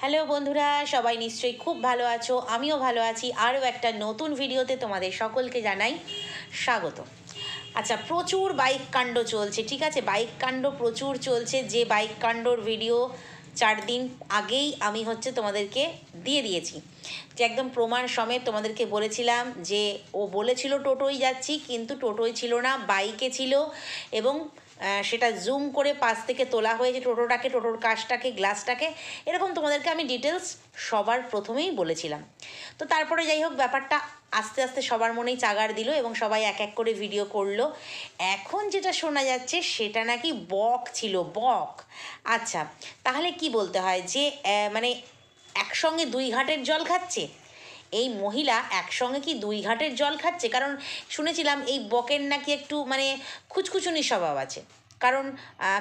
Hello বন্ধুরা, সবাই নিশ্চয়ই খুব ভালো আছো। আমিও ভালো আছি। আরও একটা নতুন ভিডিওতে তোমাদের সকলকে জানাই স্বাগত। আচ্ছা, প্রচুর বাইক কাণ্ড চলছে, ঠিক আছে? বাইক কাণ্ড প্রচুর চলছে। যে বাইক কাণ্ডর ভিডিও 4 দিন আগেই আমি তোমাদেরকে দিয়ে দিয়েছি, যে একদম প্রমাণ সমেত তোমাদেরকে বলেছিলাম যে ও বলেছিল টোটোই যাচ্ছি, কিন্তু টোটোই ছিল না, বাইকে ছিল। এবং সেটা জুম করে পাশ থেকে তোলা হয়েছে টোটোটাকে, টোটোর কাচটাকে, গ্লাসটাকে, এরকম তোমাদেরকে আমি ডিটেলস সবার প্রথমেই বলেছিলাম। তো তারপরে যাই হোক, ব্যাপারটা আস্তে আস্তে সবার মনেই চাগার দিল এবং সবাই এক এক করে ভিডিও করলো। এখন যেটা শোনা যাচ্ছে সেটা নাকি বক ছিল, বক। আচ্ছা, তাহলে কি বলতে হয় যে মানে একসঙ্গে 2 ঘাটের জল খাচ্ছে এই মহিলা? একসঙ্গে কি 2 ঘাটের জল খাচ্ছে? কারণ শুনেছিলাম এই বকের নাকি একটু মানে খুচখুচুনি স্বভাব আছে। কারণ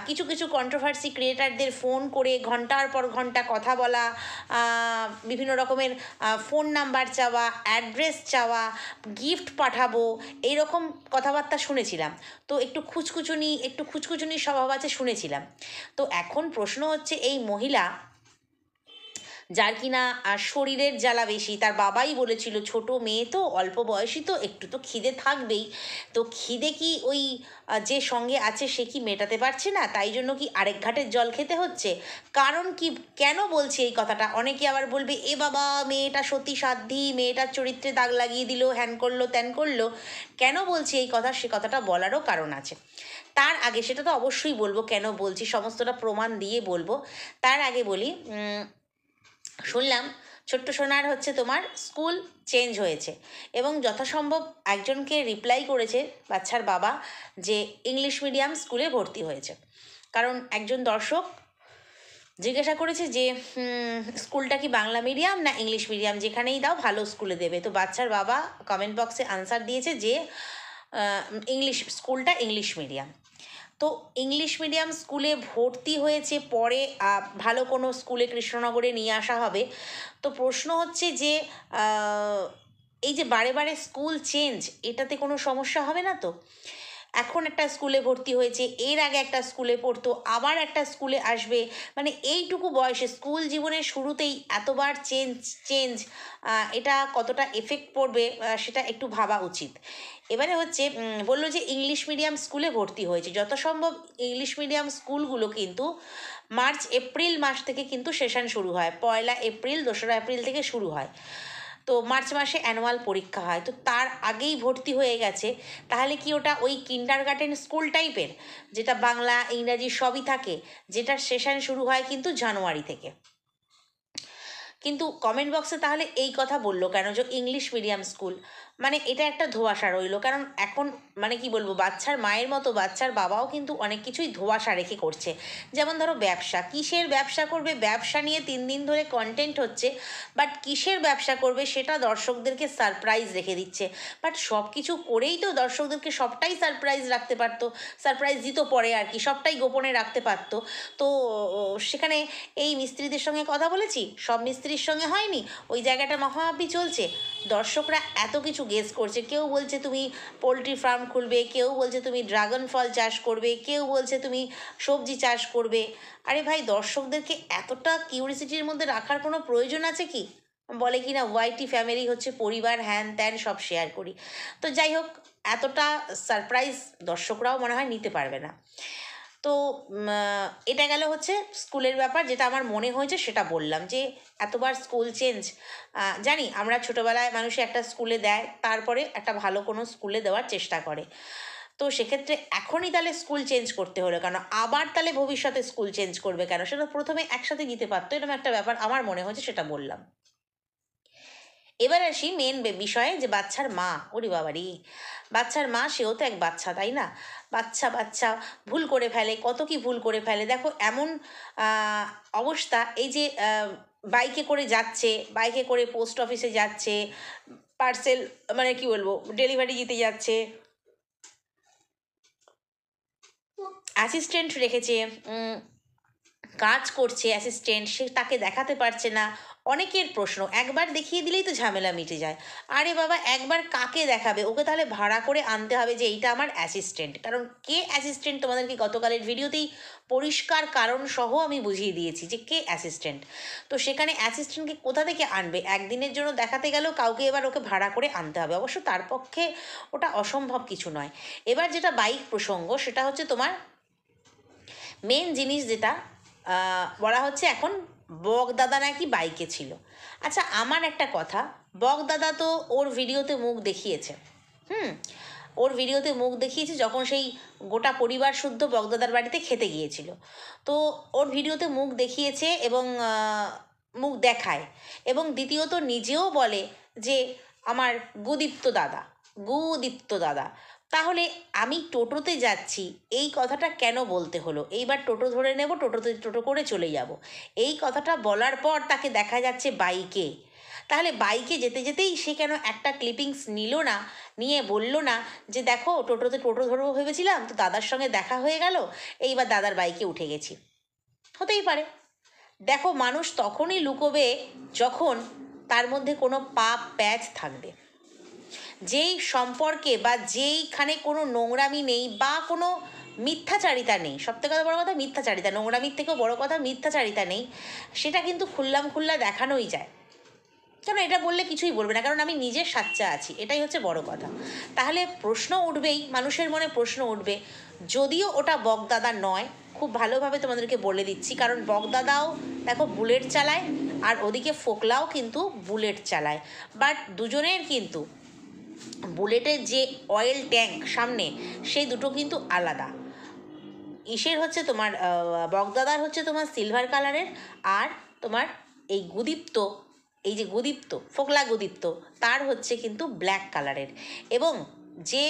কিছু কিছু কন্ট্রোভার্সি ক্রিয়েটারদের ফোন করে ঘন্টার পর ঘন্টা কথা বলা, বিভিন্ন রকমের ফোন নাম্বার চাওয়া, অ্যাড্রেস চাওয়া, গিফট পাঠাবো, এইরকম কথাবার্তা শুনেছিলাম। তো একটু খুচখুচুনি স্বভাব আছে শুনেছিলাম। তো এখন প্রশ্ন হচ্ছে, এই মহিলা যার কিনা শরীরের জ্বালা বেশি, তার বাবাই বলেছিল ছোট মেয়ে তো, অল্প বয়সী তো, একটু তো খিদে থাকবেই। তো খিদে কি ওই যে সঙ্গে আছে সে কি মেটাতে পারছে না, তাই জন্য কি আরেক ঘাটের জল খেতে হচ্ছে? কারণ কি, কেন বলছি এই কথাটা? অনেকে আবার বলবে এ বাবা, মেয়েটা সতী সাধ্যি, মেয়েটার চরিত্রে দাগ লাগিয়ে দিল, হ্যান করলো ত্যান করলো। কেন বলছি এই কথা, সে কথাটা বলারও কারণ আছে। তার আগে, সেটা তো অবশ্যই বলবো কেন বলছি, সমস্তটা প্রমাণ দিয়ে বলবো। তার আগে বলি, শুনলাম ছোট্ট সোনার তোমার স্কুল চেঞ্জ হয়েছে এবং যথাসম্ভব একজনকে রিপ্লাই করেছে বাচ্চার বাবা যে ইংলিশ মিডিয়াম স্কুলে ভর্তি হয়েছে। কারণ একজন দর্শক জিজ্ঞাসা করেছে যে স্কুলটা কি বাংলা মিডিয়াম না ইংলিশ মিডিয়াম, যেখানেই দাও ভালো স্কুলে দেবে। তো বাচ্চার বাবা কমেন্ট বক্সে আনসার দিয়েছে যে স্কুলটা ইংলিশ মিডিয়াম। তো ইংলিশ মিডিয়াম স্কুলে ভর্তি হয়েছে, পরে ভালো কোনো স্কুলে কৃষ্ণনগরে নিয়ে আসা হবে। তো প্রশ্ন হচ্ছে যে এই যে বারে বারে স্কুল চেঞ্জ, এটাতে কোনো সমস্যা হবে না তো? এখন একটা স্কুলে ভর্তি হয়েছে, এর আগে একটা স্কুলে পড়তো, আবার একটা স্কুলে আসবে, মানে এইটুকু বয়সে স্কুল জীবনের শুরুতেই এতবার চেঞ্জ, এটা কতটা এফেক্ট পড়বে সেটা একটু ভাবা উচিত। এবারে বললো যে ইংলিশ মিডিয়াম স্কুলে ভর্তি হয়েছে। যত সম্ভব ইংলিশ মিডিয়াম স্কুলগুলো কিন্তু মার্চ এপ্রিল মাস থেকে কিন্তু সেশন শুরু হয়, 1 এপ্রিল 2রা এপ্রিল থেকে শুরু হয়। তো মার্চ মাসে অ্যানুয়াল পরীক্ষা হয়, তো তার আগেই ভর্তি হয়ে গেছে। তাহলে কি ওটা ওই কিন্ডারগার্টেন স্কুল টাইপের, যেটা বাংলা ইংরাজি সবই থাকে, যেটার সেশন শুরু হয় কিন্তু জানুয়ারি থেকে? কিন্তু কমেন্ট বক্সে তাহলে এই কথা বললো কেন যে ইংলিশ মিডিয়াম স্কুল? মানে এটা একটা ধোঁয়াশা রইলো। কারণ এখন মানে কি বলবো, বাচ্চার মায়ের মতো বাচ্চার বাবাও কিন্তু অনেক কিছুই ধোঁয়াশা রেখে করছে। যেমন ধরো ব্যবসা, কিসের ব্যবসা করবে, ব্যবসা নিয়ে 3 দিন ধরে কন্টেন্ট হচ্ছে, বাট কিসের ব্যবসা করবে সেটা দর্শকদেরকে সারপ্রাইজ রেখে দিচ্ছে। বাট সব কিছু করেই তো দর্শকদেরকে সবটাই সারপ্রাইজ রাখতে পারতো, সারপ্রাইজ দিত পরে আর কি, সবটাই গোপনে রাখতে পারতো। তো সেখানে এই মিস্ত্রিদের সঙ্গে কথা বলেছি, সব মিস্ত্রির সঙ্গে হয়নি, ওই জায়গাটা মাখামাখি চলছে। দর্শকরা এত কিছু গেস করছে, কেউ বলছে তুমি পোলট্রি ফার্ম খুলবে, কেউ বলছে তুমি ড্রাগন ফল চাষ করবে, কেউ বলছে তুমি সবজি চাষ করবে। আরে ভাই, দর্শকদেরকে এতটা কিউরিসিটির মধ্যে রাখার কোনো প্রয়োজন আছে কি? বলে কি না ওয়াইটি ফ্যামিলি পরিবার, হ্যান ত্যান সব শেয়ার করি। তো যাই হোক, এতটা সারপ্রাইজ দর্শকরাও মনে হয় নিতে পারবে না। তো এটা গেল স্কুলের ব্যাপার, যেটা আমার মনে হয়েছে সেটা বললাম, যে এতবার স্কুল চেঞ্জ। জানি আমরা ছোটোবেলায় মানুষ একটা স্কুলে দেয়, তারপরে একটা ভালো কোনো স্কুলে দেওয়ার চেষ্টা করে। তো সেক্ষেত্রে এখনই তাহলে স্কুল চেঞ্জ করতে হলো কেন? আবার তাহলে ভবিষ্যতে স্কুল চেঞ্জ করবে কেন? সেটা প্রথমে একসাথে দিতে পারতো, এরকম একটা ব্যাপার আমার মনে হয়েছে, সেটা বললাম। এবার আসি মেন বিষয়ে, যে বাচ্চার মা, ওরে বাবারি, বাচ্চার মা, সেও তো এক বাচ্চা, তাই না? বাচ্চা বাচ্চা ভুল করে ফেলে, কত কি ভুল করে ফেলে। দেখো এমন অবস্থা, এই যে বাইকে করে যাচ্ছে, বাইকে করে পোস্ট অফিসে যাচ্ছে, পার্সেল মানে কি বলবো, ডেলিভারি দিতে যাচ্ছে, অ্যাসিস্ট্যান্ট রেখেছে, কাজ করছে অ্যাসিস্ট্যান্ট, সে তাকে দেখাতে পারছে না, অনেকের প্রশ্ন, একবার দেখিয়ে দিলেই তো ঝামেলা মিটে যায়। আরে বাবা, একবার কাকে দেখাবে? ওকে তাহলে ভাড়া করে আনতে হবে যে এইটা আমার অ্যাসিস্ট্যান্ট। কারণ কে অ্যাসিস্ট্যান্ট তোমাদেরকে গতকালের ভিডিওতেই পরিষ্কার কারণ সহ আমি বুঝিয়ে দিয়েছি যে কে অ্যাসিস্ট্যান্ট। তো সেখানে অ্যাসিস্ট্যান্টকে কোথা থেকে আনবে? একদিনের জন্য দেখাতে গেলেও কাউকে এবার ওকে ভাড়া করে আনতে হবে। অবশ্য তার পক্ষে ওটা অসম্ভব কিছু নয়। এবার যেটা বাইক প্রসঙ্গ, সেটা হচ্ছে তোমার মেন জিনিস যেটা বলা হচ্ছে এখন, বকদাদা নাকি বাইকে ছিল। আচ্ছা, আমার একটা কথা, বকদাদা তো ওর ভিডিওতে মুখ দেখিয়েছে। হুম, ওর ভিডিওতে মুখ দেখিয়েছে যখন সেই গোটা পরিবার শুদ্ধ বকদাদার বাড়িতে খেতে গিয়েছিল। তো ওর ভিডিওতে মুখ দেখিয়েছে এবং মুখ দেখায়, এবং দ্বিতীয়ত নিজেও বলে যে আমার গুদীপ্ত দাদা। তাহলে আমি টোটোতে যাচ্ছি, এই কথাটা কেন বলতে হলো? এইবার টোটো ধরে নেব, টোটো করে চলে যাব, এই কথাটা বলার পর তাকে দেখা যাচ্ছে বাইকে। তাহলে বাইকে যেতে যেতেই সে কেন একটা ক্লিপিংস নিল না, নিয়ে বলল না যে দেখো টোটো ধরবো ভেবেছিলাম, তো দাদার সঙ্গে দেখা হয়ে গেল, এইবার দাদার বাইকে উঠে গেছি। হতেই পারে। দেখো, মানুষ তখনই লুকোবে যখন তার মধ্যে কোনো পাপ প্যাচ থাকবে। যেই সম্পর্কে বা যেইখানে কোনো নোংরামি নেই বা কোনো মিথ্যাচারিতা নেই, সবথেকে বড় কথা মিথ্যাচারিতা, নোংরামির থেকেও বড় কথা মিথ্যাচারিতা নেই, সেটা কিন্তু খুল্লা দেখানোই যায়। কেন, এটা বললে কিছুই বলবে না, কারণ আমি নিজে সাচ্চা আছি, এটাই হচ্ছে বড় কথা। তাহলে প্রশ্ন উঠবেই, মানুষের মনে প্রশ্ন উঠবে। যদিও ওটা বকদাদা নয়, খুব ভালোভাবে তোমাদেরকে বলে দিচ্ছি, কারণ বকদাদাও দেখো বুলেট চালায়, আর ওদিকে ফোকলাও কিন্তু বুলেট চালায়, বাট দুজনের কিন্তু বুলেটের যে অয়েল ট্যাঙ্ক সামনে, সেই দুটো কিন্তু আলাদা। ইসের হচ্ছে তোমার বকদাদার হচ্ছে তোমার সিলভার কালারের, আর তোমার এই ফোকলা গুদীপ্ত, তার হচ্ছে কিন্তু ব্ল্যাক কালারের। এবং যে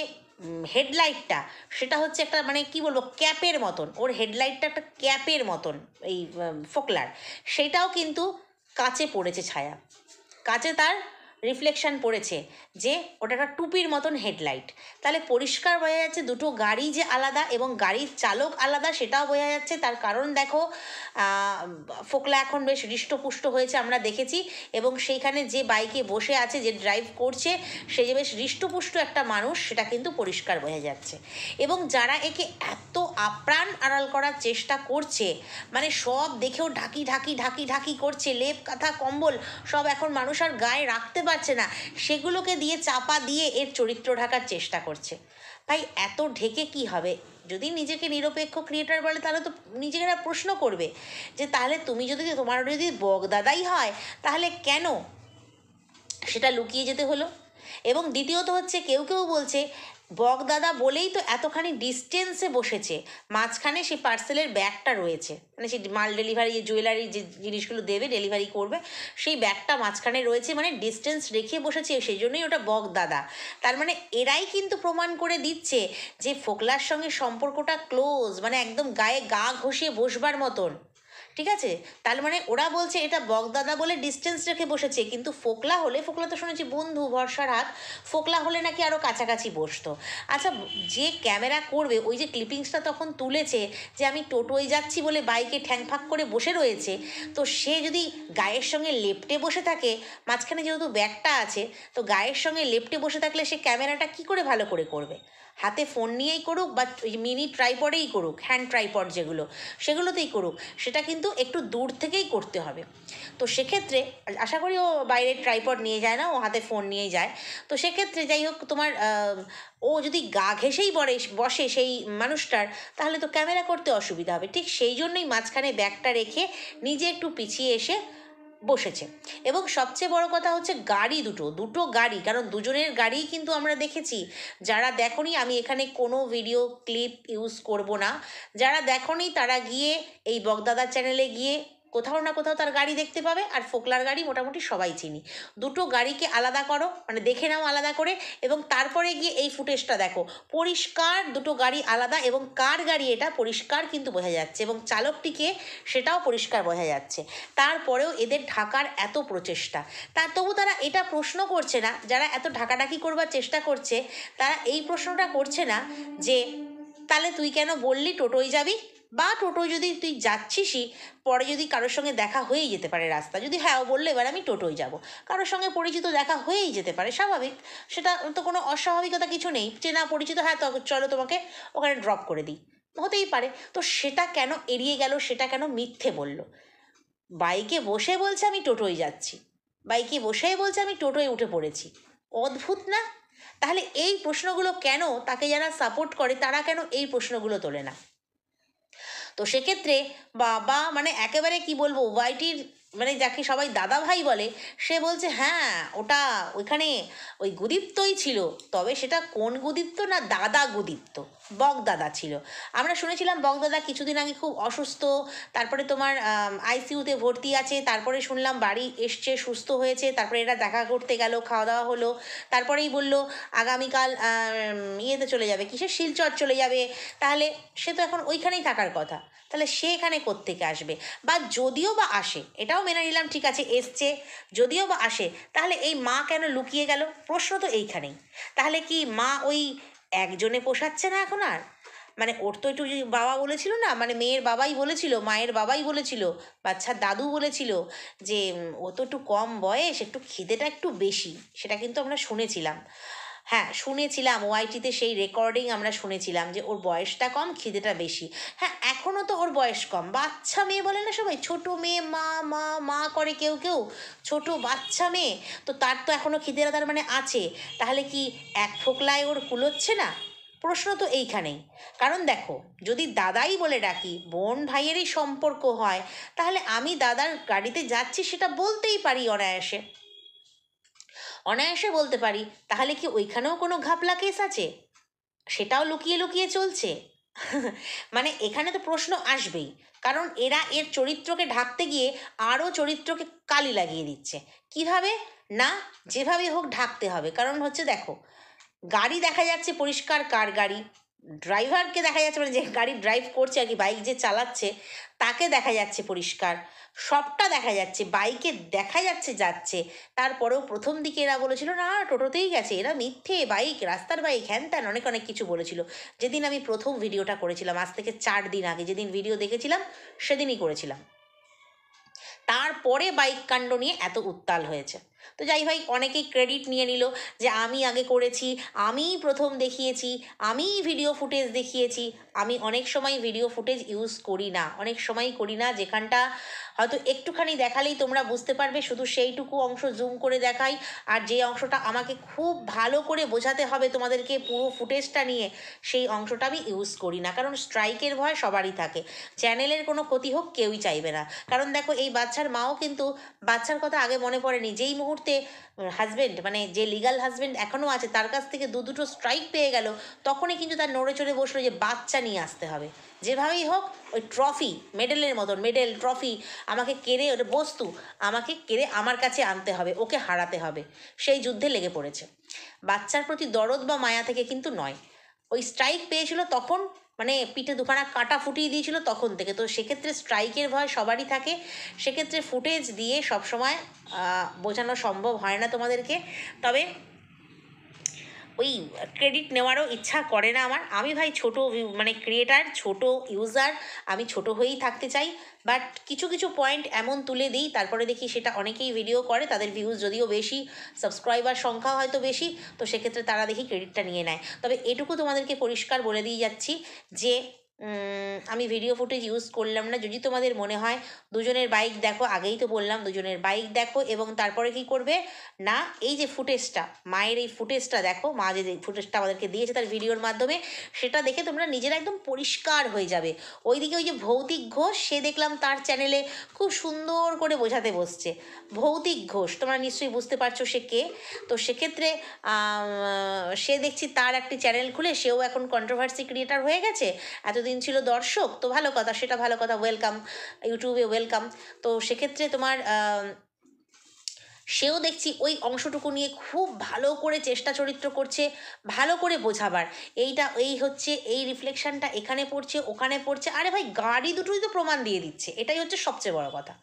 হেডলাইটটা, সেটা হচ্ছে একটা মানে কি বলবো, ক্যাপের মতন, ওর হেডলাইটটা একটা ক্যাপের মতন এই ফোকলার, সেটাও কিন্তু কাচে পড়েছে ছায়া, কাচে তার রিফ্লেকশন পড়েছে, যে ওটা একটা টুপির মতন হেডলাইট। তাহলে পরিষ্কার বোঝা যাচ্ছে দুটো গাড়ি যে আলাদা এবং গাড়ির চালক আলাদা, সেটাও বোঝা যাচ্ছে। তার কারণ দেখো, ফোকলা এখন বেশ হৃষ্টপুষ্ট হয়েছে, আমরা দেখেছি, এবং সেইখানে যে বাইকে বসে আছে, যে ড্রাইভ করছে, সে যে বেশ হৃষ্টপুষ্ট একটা মানুষ, সেটা কিন্তু পরিষ্কার বোঝা যাচ্ছে। এবং যারা একে এত আপ্রাণ আড়াল করার চেষ্টা করছে, মানে সব দেখেও ঢাকি করছে, লেপ কাঁথা কম্বল সব এখন মানুষ আর গায়ে রাখতে পারছে না, সেগুলোকে দিয়ে চাপা দিয়ে এর চরিত্র ঢাকার চেষ্টা করছে। ভাই, এত ঢেকে কি হবে? যদি নিজেকে নিরপেক্ষ ক্রিয়েটার বলে, তাহলে তো নিজেরা প্রশ্ন করবে যে তাহলে তোমার যদি বকদাদাই হয়, তাহলে কেন সেটা লুকিয়ে যেতে হলো? এবং দ্বিতীয়ত হচ্ছে, কেউ বলছে বকদাদা বলেই তো এতখানি ডিস্টেন্সে বসেছে, মাঝখানে সেই পার্সেলের ব্যাগটা রয়েছে, মানে সেই মাল ডেলিভারি, জুয়েলারি যে জিনিসগুলো দেবে, ডেলিভারি করবে, সেই ব্যাগটা মাঝখানে রয়েছে, মানে ডিস্টেন্স রেখে বসেছে, সেই জন্যই ওটা বকদাদা। তার মানে এরাই কিন্তু প্রমাণ করে দিচ্ছে যে ফোকলার সঙ্গে সম্পর্কটা ক্লোজ, মানে একদম গায়ে গা ঘষিয়ে বসবার মতন। ঠিক আছে, তার মানে ওরা বলছে এটা বকদাদা বলে ডিস্টেন্স রেখে বসেছে, কিন্তু ফোকলা তো শুনেছি বন্ধু ভরসার হাত, ফোকলা হলে নাকি আরও কাছাকাছি বসতো। আচ্ছা, যে ক্যামেরা করবে, ওই যে ক্লিপিংসটা তখন তুলেছে যে আমি টোটোয় যাচ্ছি বলে বাইকে ঠ্যাংফাক করে বসে রয়েছে, তো সে যদি গায়ের সঙ্গে লেপ্টে বসে থাকে, মাঝখানে যেহেতু ব্যাগটা আছে, তো গায়ের সঙ্গে লেপ্টে বসে থাকলে সে ক্যামেরাটা কি করে ভালো করে করবে? হাতে ফোন নিয়েই করুক বা মিনি ট্রাইপডেই করুক, হ্যান্ড ট্রাইপড যেগুলো, সেগুলোতেই করুক, সেটা কিন্তু একটু দূর থেকেই করতে হবে। তো সেক্ষেত্রে আশা করি ও বাইরে ট্রাইপড নিয়ে যায় না, ও হাতে ফোন নিয়েই যায়। তো সেক্ষেত্রে যাই হোক, তোমার ও যদি গা ঘেঁষেই বসে সেই মানুষটার, তাহলে তো ক্যামেরা করতে অসুবিধা হবে। ঠিক সেই জন্যই মাঝখানে ব্যাগটা রেখে নিজে একটু পিছিয়ে এসে বসেছে। এবং সবচেয়ে বড় কথা হচ্ছে গাড়ি, দুটো গাড়ি, কারণ দুজনের গাড়িই কিন্তু আমরা দেখেছি। যারা দেখোনি, আমি এখানে কোনো ভিডিও ক্লিপ ইউজ করব না, যারা দেখোনি তারা গিয়ে এই বকদাদার চ্যানেলে গিয়ে কোথাও না কোথাও তার গাড়ি দেখতে পাবে। আর ফোকলার গাড়ি মোটামুটি সবাই চিনি। দুটো গাড়িকে আলাদা করো, মানে দেখে নাও আলাদা করে, এবং তারপরে গিয়ে এই ফুটেজটা দেখো, পরিষ্কার দুটো গাড়ি আলাদা, এবং কার গাড়ি এটা পরিষ্কার কিন্তু বোঝা যাচ্ছে, এবং চালকটিকে সেটাও পরিষ্কার বোঝা যাচ্ছে। তারপরেও এদের ঢাকার এত প্রচেষ্টা, তবু তারা এটা প্রশ্ন করছে না, যারা এত ঢাকাঢাকি করবার চেষ্টা করছে, তারা এই প্রশ্নটা করছে না যে তাহলে তুই কেন বললি টোটোয় যাবি, বা টোটোয় যদি তুই যাচ্ছিসই, পরে যদি কারোর সঙ্গে দেখা হয়েই যেতে পারে রাস্তা, যদি হ্যাঁ ও বললো এবার আমি টোটোয় যাব, কারোর সঙ্গে পরিচিত দেখা হয়েই যেতে পারে, স্বাভাবিক, সেটা তো কোনো অস্বাভাবিকতা কিছু নেই, চেনা পরিচিত, হ্যাঁ তো চলো তোমাকে ওখানে ড্রপ করে দিই, হতেই পারে। তো সেটা কেন এড়িয়ে গেল, সেটা কেন মিথ্যে বলল? বাইকে বসে বলছে আমি টোটোয় যাচ্ছি, বাইকে বসেই বলছে আমি টোটোয় উঠে পড়েছি, অদ্ভুত না? তাহলে এই প্রশ্নগুলো কেন, তাকে যারা সাপোর্ট করে তারা কেন এই প্রশ্নগুলো তোলে না? তো সেক্ষেত্রে বাবা মানে একেবারে কি বলবো, ওয়াইটির মানে যাকে সবাই দাদা ভাই বলে, সে বলছে হ্যাঁ ওটা ওইখানে ওই গুদীপ্তই ছিল, তবে সেটা কোন গুদীপ্ত না, দাদা গুদীপ্ত, বগদাদা ছিল। আমরা শুনেছিলাম বগদাদা কিছুদিন আগে খুব অসুস্থ, তারপরে তোমার আইসিইউতে ভর্তি আছে, তারপরে শুনলাম বাড়ি এসছে, সুস্থ হয়েছে, তারপরে এরা দেখা করতে গেল, খাওয়া দাওয়া হলো, তারপরেই বলল আগামীকাল ইয়েতে চলে যাবে, কিসের শিলচর চলে যাবে। তাহলে সে তো এখন ওইখানেই থাকার কথা, তাহলে সে এখানে কোত্থেকে আসবে? বা যদিও বা আসে, এটাও মেনে নিলাম ঠিক আছে এসছে, যদিও বা আসে, তাহলে এই মা কেন লুকিয়ে গেল? প্রশ্ন তো এইখানেই। তাহলে কি মা ওই একজনে পোষাচ্ছে না এখন আর? মানে ওর তো একটু বাবা বলেছিল না, মানে মেয়ের বাবাই বলেছিল, মায়ের বাবাই বলেছিল, বাচ্চার দাদু বলেছিল যে ও তো একটু কম বয়স, একটু খিদেটা একটু বেশি, সেটা কিন্তু আমরা শুনেছিলাম। হ্যাঁ শুনেছিলাম, ওআইটিতে সেই রেকর্ডিং আমরা শুনেছিলাম যে ওর বয়সটা কম, খিদেটা বেশি। হ্যাঁ এখনও তো ওর বয়স কম, বাচ্চা মেয়ে বলে না সবাই, ছোট মেয়ে, মা মা মা করে কেউ কেউ, ছোট বাচ্চা মেয়ে, তো তার তো এখনও খিদেটা তার মানে আছে। তাহলে কি এক ফোকলায় ওর কুলোচ্ছে না? প্রশ্ন তো এইখানেই। কারণ দেখো, যদি দাদাই বলে ডাকি, বোন ভাইয়েরই সম্পর্ক হয়, তাহলে আমি দাদার গাড়িতে যাচ্ছি সেটা বলতেই পারি অনায়াসে, অনায়াসে বলতে পারি। তাহলে কি ওইখানেও কোনো ঘাপলা কেস আছে? সেটাও লুকিয়ে লুকিয়ে চলছে? মানে এখানে তো প্রশ্ন আসবেই, কারণ এরা এর চরিত্রকে ঢাকতে গিয়ে আরও চরিত্রকে কালি লাগিয়ে দিচ্ছে। কিভাবে? না, যেভাবে হোক ঢাকতে হবে। কারণ হচ্ছে দেখো, গাড়ি দেখা যাচ্ছে পরিষ্কার কার গাড়ি, ড্রাইভারকে দেখা যাচ্ছে, মানে যে গাড়ি ড্রাইভ করছে আর কি, বাইক যে চালাচ্ছে তাকে দেখা যাচ্ছে পরিষ্কার, সবটা দেখা যাচ্ছে, বাইকে দেখা যাচ্ছে যাচ্ছে। তারপরেও প্রথম দিকে এরা বলেছিল না টোটোতেই গেছে, এরা মিথ্যে, বাইক রাস্তার বাইক, হ্যান ত্যান অনেক অনেক কিছু বলেছিল। যেদিন আমি প্রথম ভিডিওটা করেছিলাম, আজ থেকে 4 দিন আগে যেদিন ভিডিও দেখেছিলাম সেদিনই করেছিলাম, তারপরে বাইক কাণ্ড নিয়ে এত উত্তাল হয়েছে। তো যাই ভাই, অনেকেই ক্রেডিট নিয়ে নিল যে আমি আগে করেছি, আমিই প্রথম দেখিয়েছি, আমিই ভিডিও ফুটেজ দেখিয়েছি। আমি অনেক সময় ভিডিও ফুটেজ ইউজ করি না, অনেক সময় করি না, যেখানটা হয়তো একটুখানি দেখালেই তোমরা বুঝতে পারবে, শুধু সেইটুকু অংশ জুম করে দেখাই। আর যে অংশটা আমাকে খুব ভালো করে বোঝাতে হবে তোমাদেরকে পুরো ফুটেজটা নিয়ে, সেই অংশটা আমি ইউজ করি না, কারণ স্ট্রাইকের ভয় সবারই থাকে, চ্যানেলের কোনো ক্ষতি হোক কেউই চাইবে না। কারণ দেখো, এই বাচ্চার মাও কিন্তু, বাচ্চার কথা আগে মনে পড়েনি, যেই মুহূর্তে হাজব্যান্ড মানে যে লিগাল হাজব্যান্ড এখনও আছে তার কাছ থেকে দুটো স্ট্রাইক পেয়ে গেল, তখনই কিন্তু তার নড়ে চড়ে বসলো যে বাচ্চা নিয়ে আসতে হবে, যেভাবেই হোক ওই ট্রফি, মেডেলের মতন, মেডেল ট্রফি আমাকে কেড়ে, ওটা বস্তু আমাকে কেড়ে আমার কাছে আনতে হবে, ওকে হারাতে হবে, সেই যুদ্ধে লেগে পড়েছে। বাচ্চার প্রতি দরদ বা মায়া থেকে কিন্তু নয়। ওই স্ট্রাইক পেয়েছিল তখন, মানে পিঠে দুখানা কাঁটা ফুটিয়ে দিয়েছিল তখন থেকে। তো সেক্ষেত্রে স্ট্রাইকের ভয় সবারই থাকে, সেক্ষেত্রে ফুটেজ দিয়ে সবসময় বোঝানো সম্ভব হয় না তোমাদেরকে। তবে ওই ক্রেডিট নেওয়ারও ইচ্ছা করে না আমার। আমি ভাই ছোট মানে ক্রিয়েটার, ছোট ইউজার, আমি ছোট হয়েই থাকতে চাই। বাট কিছু কিছু পয়েন্ট এমন তুলে দিই, তারপরে দেখি সেটা অনেকেই ভিডিও করে, তাদের ভিউজ যদিও বেশি, সাবস্ক্রাইবার সংখ্যা হয়তো বেশি, তো সেক্ষেত্রে তারা দেখি ক্রেডিটটা নিয়ে নেয়। তবে এটুকু তোমাদেরকে পরিষ্কার বলে দিয়ে যাচ্ছি যে আমি ভিডিও ফুটেজ ইউজ করলাম না। যদি তোমাদের মনে হয় দুজনের বাইক দেখো, আগেই তো বললাম দুজনের বাইক দেখো, এবং তারপরে কি করবে না, এই যে ফুটেজটা, মায়ের এই ফুটেজটা দেখো, মা যে ফুটেজটা আমাদেরকে দিয়েছে তার ভিডিওর মাধ্যমে, সেটা দেখে তোমরা নিজেরা একদম পরিষ্কার হয়ে যাবে। ওইদিকে ওই যে ভৌতিক ঘোষ, সে দেখলাম তার চ্যানেলে খুব সুন্দর করে বোঝাতে বসছে। ভৌতিক ঘোষ তোমরা নিশ্চয়ই বুঝতে পারছো সে কে। তো সেক্ষেত্রে সে দেখছি তার একটি চ্যানেল খুলে সেও এখন কন্ট্রোভার্সি ক্রিয়েটার হয়ে গেছে। এতদিন ছিল দর্শক, তো ভালো কথা, সেটা ভালো কথা, ওয়েলকাম, ইউটিউবে ওয়েলকাম। তো সেক্ষেত্রে তোমার সেও দেখছি ওই অংশটুকু নিয়ে খুব ভালো করে চেষ্টা চরিত্র করছে, ভালো করে বোঝাবার, এইটা এই হচ্ছে, এই রিফ্লেকশনটা এখানে পড়ছে, ওখানে পড়ছে। আরে ভাই, গাড়ি দুটোই তো প্রমাণ দিয়ে দিচ্ছে, এটাই হচ্ছে সবচেয়ে বড় কথা।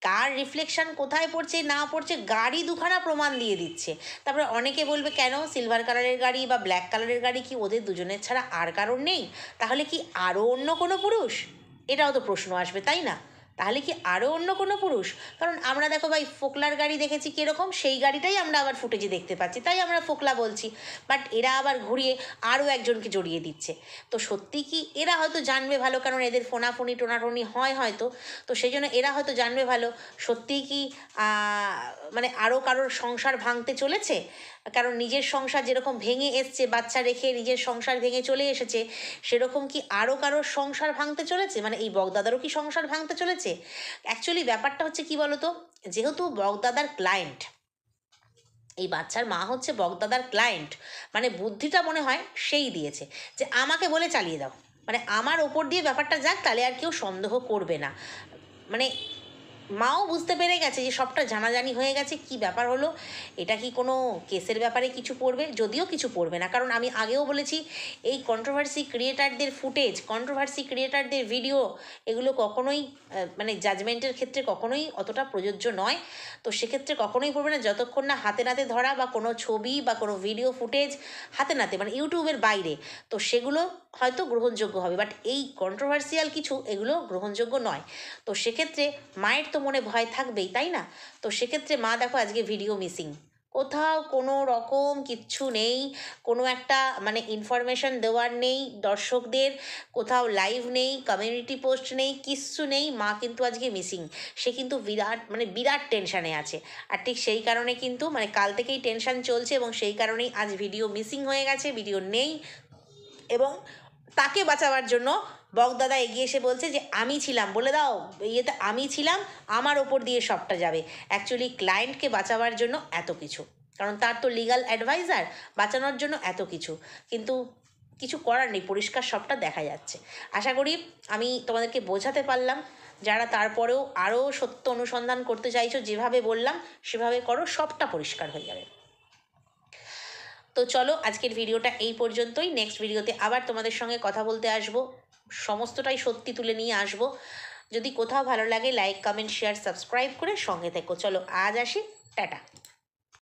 কার রিফ্লেকশন কোথায় পড়ছে না পড়ছে গাড়ি দুখানা প্রমাণ দিয়ে দিচ্ছে। তারপরে অনেকে বলবে কেন সিলভার কালারের গাড়ি বা ব্ল্যাক কালারের গাড়ি কি ওদের দুজনের ছাড়া আর কারোর নেই? তাহলে কি আরও অন্য কোনো পুরুষ? এটাও তো প্রশ্ন আসবে, তাই না? তাহলে কি আরও অন্য কোনো পুরুষ? কারণ আমরা দেখো ভাই ফোকলার গাড়ি দেখেছি কীরকম, সেই গাড়িটাই আমরা আবার ফুটেজে দেখতে পাচ্ছি, তাই আমরা ফোকলা বলছি। বাট এরা আবার ঘুরিয়ে আরও একজনকে জড়িয়ে দিচ্ছে। তো সত্যি কি এরা হয়তো জানবে ভালো, কারণ এদের ফোনাফোনি টোনাটনি হয় হয়তো, তো সেই জন্য এরা হয়তো জানবে ভালো সত্যিই কি মানে আরও কারোর সংসার ভাঙতে চলেছে। কারণ নিজের সংসার যেরকম ভেঙে এসছে, বাচ্চা রেখে নিজের সংসার ভেঙে চলে এসেছে, সেরকম কি আরও কারোর সংসার ভাঙতে চলেছে? মানে এই বগদাদারও কি সংসার ভাঙতে চলেছে? অ্যাকচুয়ালি ব্যাপারটা হচ্ছে কি বলতো, যেহেতু বগদাদার ক্লায়েন্ট, এই বাচ্চার মা হচ্ছে বগদাদার ক্লায়েন্ট, মানে বুদ্ধিটা মনে হয় সেই দিয়েছে যে আমাকে বলে চালিয়ে দাও, মানে আমার ওপর দিয়ে ব্যাপারটা যাক, তাহলে আর কেউ সন্দেহ করবে না। মানে মাও বুঝতে পেরে গেছে যে সবটা জানাজানি হয়ে গেছে, কি ব্যাপার হলো, এটা কি কোনো কেসের ব্যাপারে কিছু পড়বে? যদিও কিছু পড়বে না, কারণ আমি আগেও বলেছি এই কন্ট্রোভার্সি ক্রিয়েটারদের ফুটেজ, কন্ট্রোভার্সি ক্রিয়েটারদের ভিডিও, এগুলো কখনোই মানে জাজমেন্টের ক্ষেত্রে কখনোই অতটা প্রযোজ্য নয়। তো সেক্ষেত্রে কখনোই পড়বে না যতক্ষণ না হাতে নাতে ধরা বা কোনো ছবি বা কোনো ভিডিও ফুটেজ হাতে নাতে, মানে ইউটিউবের বাইরে, তো সেগুলো হয়তো গ্রহণযোগ্য হবে। বাট এই কন্ট্রোভার্সিয়াল কিছু এগুলো গ্রহণযোগ্য নয়। তো সেক্ষেত্রে মায়ের তো মনে ভয় থাকবেই, তাই না? তো সেক্ষেত্রে মা দেখো আজকে ভিডিও মিসিং, কোথাও কোনো রকম কিচ্ছু নেই, কোনো একটা মানে ইনফরমেশন দেওয়ার নেই দর্শকদের, কোথাও লাইভ নেই, কমিউনিটি পোস্ট নেই, কিচ্ছু নেই, মা কিন্তু আজকে মিসিং। সে কিন্তু বিরাট মানে বিরাট টেনশানে আছে। আর ঠিক সেই কারণে কিন্তু মানে কাল থেকেই টেনশান চলছে, এবং সেই কারণেই আজ ভিডিও মিসিং হয়ে গেছে, ভিডিও নেই। এবং তাকে বাঁচাবার জন্য বগদাদা এগিয়ে এসে বলছে যে আমি ছিলাম, বলে দাও ইয়েতে আমি ছিলাম, আমার ওপর দিয়ে সবটা যাবে। অ্যাকচুয়ালি ক্লায়েন্টকে বাঁচাবার জন্য এত কিছু, কারণ তার তো লিগাল অ্যাডভাইজার, বাঁচানোর জন্য এত কিছু, কিন্তু কিছু করার নেই, পরিষ্কার সবটা দেখা যাচ্ছে। আশা করি আমি তোমাদেরকে বোঝাতে পারলাম। যারা তারপরেও আরও সত্য অনুসন্ধান করতে চাইছো, যেভাবে বললাম সেভাবে করো, সবটা পরিষ্কার হয়ে যাবে। তো চলো আজকের ভিডিওটা এই পর্যন্তই। নেক্সট ভিডিওতে আবার তোমাদের সঙ্গে কথা বলতে আসবো, সমস্তটাই সত্যি তুলে নিয়ে আসবো। যদি কোথাও ভালো লাগে লাইক কমেন্ট শেয়ার সাবস্ক্রাইব করে সঙ্গে থেকো। চলো আজ আসি, টাটা।